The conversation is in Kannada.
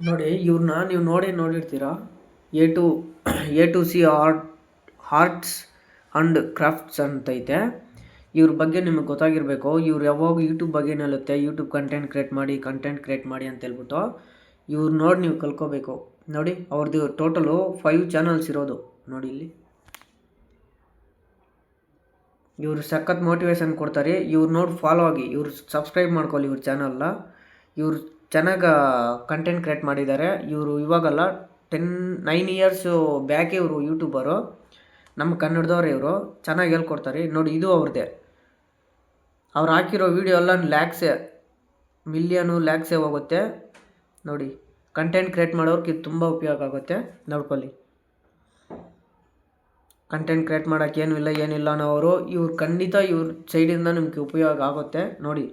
ನೋಡಿ ಇವ್ರನ್ನ ನೀವು ನೋಡಿರ್ತೀರ. A to C arts and crafts ಅಂತೈತೆ. ಇವ್ರ ಬಗ್ಗೆ ನಿಮಗೆ ಗೊತ್ತಾಗಿರಬೇಕು. ಇವ್ರು ಯಾವಾಗ ಯೂಟ್ಯೂಬ್ ಬಗ್ಗೆನೇ ಹೇಳುತ್ತೆ, ಯೂಟ್ಯೂಬ್ ಕಂಟೆಂಟ್ ಕ್ರಿಯೇಟ್ ಮಾಡಿ ಅಂತ ಹೇಳ್ಬಿಟ್ಟು ಇವ್ರು ನೋಡಿ ನೀವು ಕಲ್ತ್ಕೋಬೇಕು. ನೋಡಿ ಅವ್ರದ್ದು ಟೋಟಲು 5 ಚಾನಲ್ಸ್ ಇರೋದು. ನೋಡಿ ಇಲ್ಲಿ ಇವರು ಸಖತ್ ಮೋಟಿವೇಶನ್ ಕೊಡ್ತಾರೆ. ಇವ್ರು ನೋಡಿ ಫಾಲೋ ಆಗಿ, ಇವ್ರು ಸಬ್ಸ್ಕ್ರೈಬ್ ಮಾಡ್ಕೊಳ್ಳಿ ಇವ್ರ ಚಾನಲ್ನ. ಇವ್ರು ಚೆನ್ನಾಗಿ ಕಂಟೆಂಟ್ ಕ್ರಿಯೇಟ್ ಮಾಡಿದ್ದಾರೆ. ಇವರು ಇವಾಗಲ್ಲ 9 ಇಯರ್ಸು ಬ್ಯಾಕೆ ಇವರು ಯೂಟ್ಯೂಬರು. ನಮ್ಮ ಕನ್ನಡದವ್ರು ಇವರು ಚೆನ್ನಾಗಿ ಹೇಳ್ಕೊಡ್ತಾರೆ. ನೋಡಿ ಇದು ಅವ್ರದ್ದೇ. ಅವ್ರು ಹಾಕಿರೋ ವೀಡಿಯೋ ಎಲ್ಲ ಲ್ಯಾಕ್ಸೇ ಹೋಗುತ್ತೆ. ನೋಡಿ ಕಂಟೆಂಟ್ ಕ್ರಿಯೇಟ್ ಮಾಡೋರ್ಗೆ ಇದು ತುಂಬ ಉಪಯೋಗ ಆಗುತ್ತೆ. ನೋಡ್ಕೊಳ್ಳಿ, ಕಂಟೆಂಟ್ ಕ್ರಿಯೇಟ್ ಮಾಡೋಕ್ಕೆ ಏನಿಲ್ಲ ಅನ್ನೋರು ಇವ್ರು ಖಂಡಿತ ಇವ್ರ ಸೈಡಿಂದ ನಿಮಗೆ ಉಪಯೋಗ ಆಗುತ್ತೆ. ನೋಡಿ.